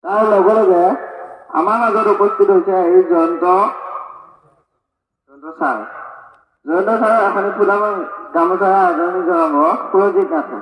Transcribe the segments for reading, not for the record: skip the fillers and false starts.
তাৰ লগে লগে আমাৰ মাজত উপস্থিত হৈছে এই জয়ন্ত ছাৰ। জয়ন্ত ছাৰৰ এখনি ফুলাম গামোচা আদৰণি জনাব সুৰজিত নাথে।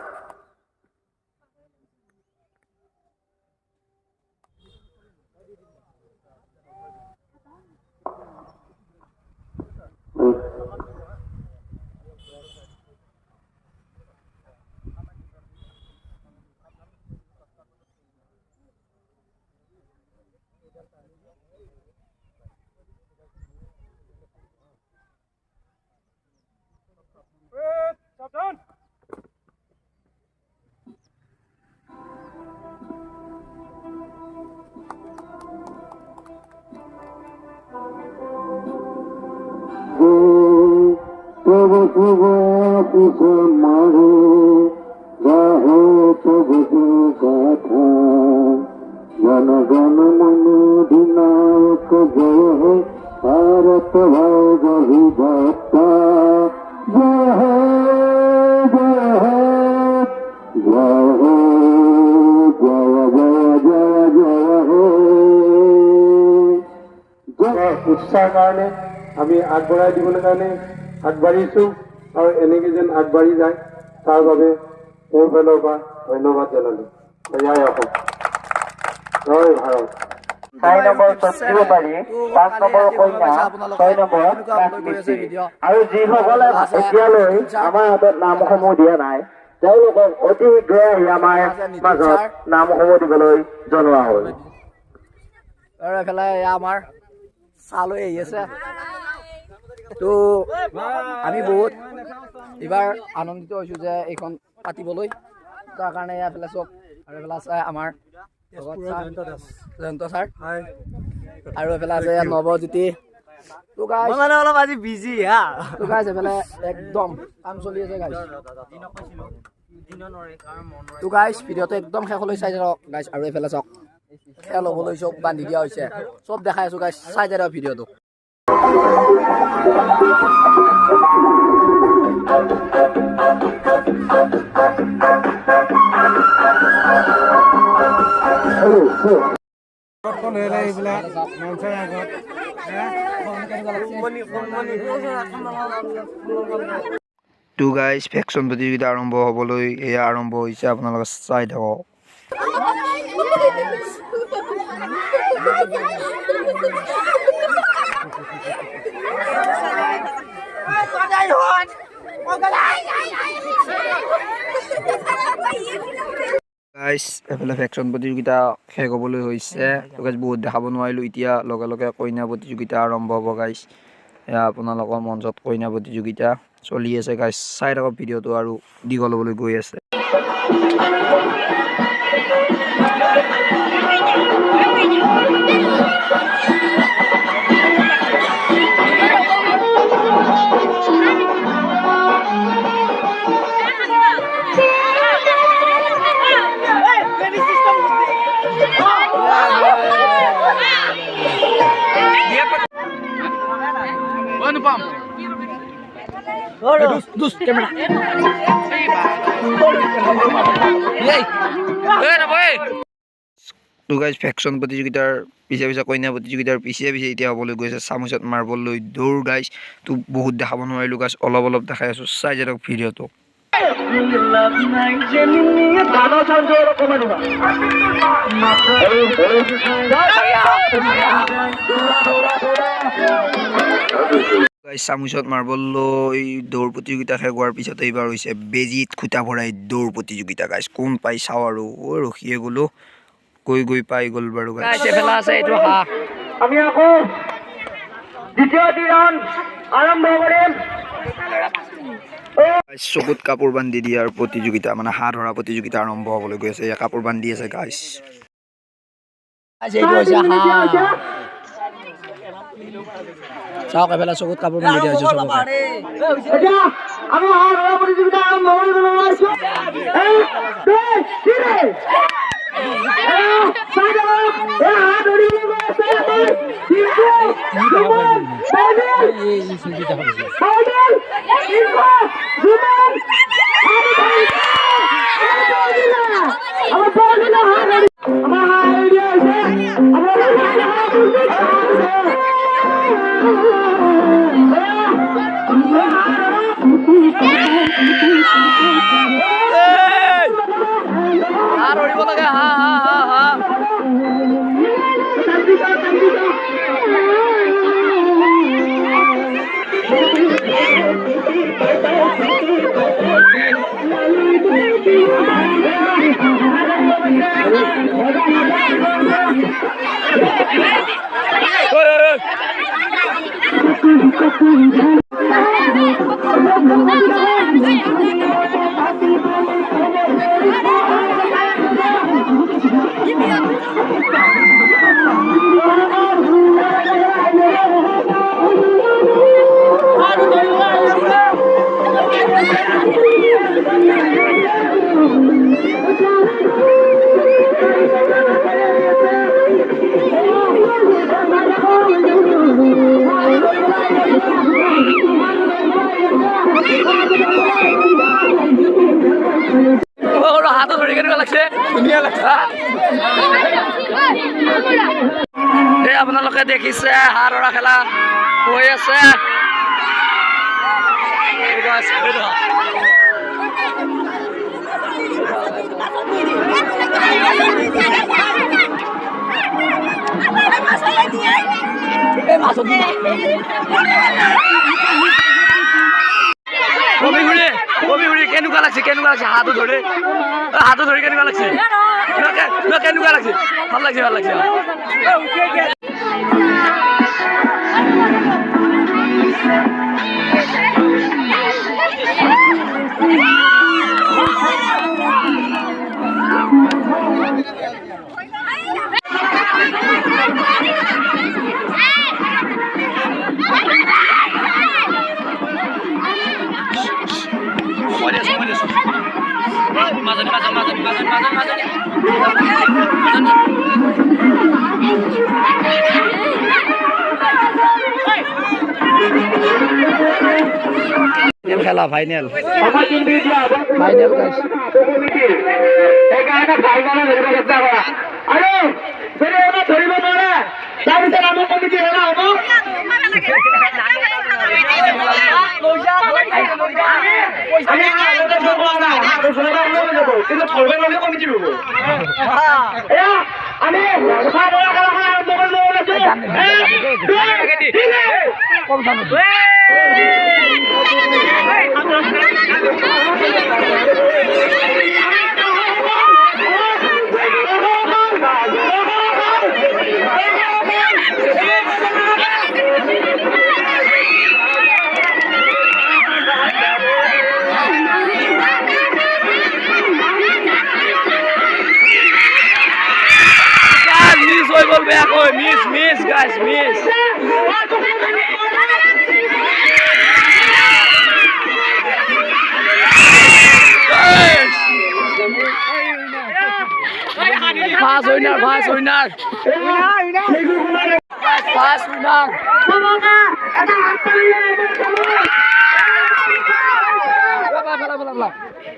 जन गण मन अधिनायक जय हे भारत भाग विधाता जय हे जय हे जय हे जय जय जय जय हे उत्साह कारणे আমি আগবঢ়াই দিবলৈ কাৰণে আগবাঢ়িছোঁ আৰু এনেকৈ যেন আগবাঢ়ি যায় তাৰ বাবে মোৰ ফালৰ পৰা ধন্যবাদ জনালোঁ। জয় অসম, জয় ভাৰত। 4 নম্বৰ সঞ্জীৱবাৰী, 5 নম্বৰ কন্যা, 6 নম্বৰ কাশ্মীৰ। আৰু যিসকলে এতিয়ালৈ আমাৰ হাতত নামসমূহ দিয়া নাই তেওঁলোকক অতি শীঘ্ৰে আহি আমাৰ মাজত নামসমূহ দিবলৈ জনোৱা হ'ল। আৰু এফালে আমাৰ চালৈ আহি আছে। তো আমি বহুত এইবাৰ আনন্দিত হৈছোঁ যে এইখন পাতিবলৈ, তাৰ কাৰণে এইফালে চব আৰু এইফালে আছে আমাৰ জয়ন্ত ছাৰ আৰু এইফালে আছে নৱজ্যোতি। তো গাইছ মানে অলপ আজি বিজি হা। তো গাইছ এইফালে একদম কাম চলি আছে গাইছ। তো গাইছ ভিডিঅ'টো একদম শেষলৈ চাই যাওক গাইছ। আৰু এইফালে চাওক খেল হ'বলৈ চব বান্ধি দিয়া হৈছে, চব দেখাই আছোঁ গাইছ, চাই যাওক ভিডিঅ'টো। তো গাইজ ভেকচিন প্ৰতিযোগিতা আৰম্ভ হ'বলৈ এয়া আৰম্ভ হৈছে, আপোনালোকে চাই থাকক। গাইজ এইফালে ভেকচিন প্ৰতিযোগিতা শেষ হ'বলৈ হৈছে। গাইজ বহুত দেখাব নোৱাৰিলোঁ, এতিয়া লগে লগে কইনা প্ৰতিযোগিতা আৰম্ভ হ'ব গাইজ। এয়া আপোনালোকৰ মঞ্চত কইনা প্ৰতিযোগিতা চলি আছে গাইজ, চাই থাকক ভিডিঅ'টো আৰু দীঘল হ'বলৈ গৈ আছে। তো গাইজ ভেকচিন প্ৰতিযোগিতাৰ পিছে পিছে কইনা প্ৰতিযোগিতাৰ পিছে পিছে এতিয়া হ'বলৈ গৈছে চামুচত মাৰ্বল লৈ দৌৰ গাইজ। তো বহুত দেখাব নোৱাৰিলোঁ গাইজ, অলপ অলপ দেখাই আছোঁ, চাই যাওক ভিডিঅ'টো। চামুচত মাৰ্বল লৈ দৌৰ প্ৰতিযোগিতা শেষ হোৱাৰ পিছত এইবাৰ হৈছে বেজিত খুটা ভৰাই দৌৰ প্ৰতিযোগিতা গাইজ। কোন পাই চাওঁ আৰু ৰখিয়ে গ'লো, গৈ গৈ পাই গ'ল বাৰু গাইজ। আমি আকৌ দ্বিতীয় দিন আৰম্ভ কৰিম। চকুত কাপোৰ বান্ধি দিয়াৰ প্ৰতিযোগিতা, মানে হাঁহ ধৰা প্ৰতিযোগিতা আৰম্ভ হ'বলৈ গৈ আছে। কাপোৰ বান্ধি আছে গাইজ। চাওক এফালে চকুত কাপোৰ বান্ধি দিয়া হৈছে চবকে। আমি হাঁহ ধৰা প্ৰতিযোগিতা আৰম্ভ কৰিবলৈ ওলাইছোঁ। 1, 2, 3 আমাৰ হাঁহ ধৰিব লাগে হাঁহ হাঁহ হাঁহ হাঁহ হাতত ধৰি কেনেকুৱা লাগছে ধুনীয়া লাগছে এই আপোনালোকে দেখিছে হাঁহ ধৰা খেলা হৈ আছে কবি কেনেকুৱা লাগছে হাতত ধৰি কেনেকুৱা লাগছে কেনেকুৱা লাগছে ভাল লাগছে খেলা ফাইনেল ধৰিব নোৱাৰে তাৰপিছত আমাৰ কমিটি খেলা হ'ব Miss, guys, miss. Fast winner. Fast winner.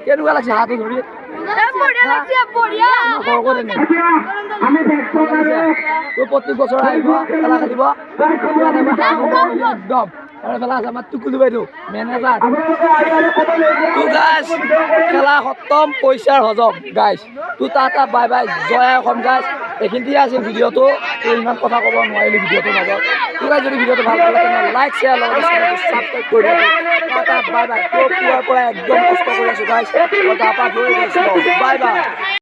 কেনেকুৱা লাগছে হাতত ধৰি প্ৰত্যেক বছৰ আহিব খেলা খেলিব একদম আমাৰ টুকুলু বাইদেউ মেনেজাৰ খেলা খতম পইচাৰ হজম গাইজ তোৰ টাটা বাই বাই জয় অসম গাইজ এইখিনিতে আছিল ভিডিঅ'টো ইমান কথা ক'ব নোৱাৰিলোঁ ভিডিঅ'টোৰ মাজত তোৰ যদি ভিডিঅ'টো ভাল পালে তেনেহ'লে লাইক শ্বেয়াৰ লগতে ছাবস্ক্ৰাইব কৰি দিয়ক টাটা বাই বাই পুৱাৰ পৰা একদম কষ্ট কৰি আছোঁ গাইজ গা পা ধুই গৈছোঁ বাই বাই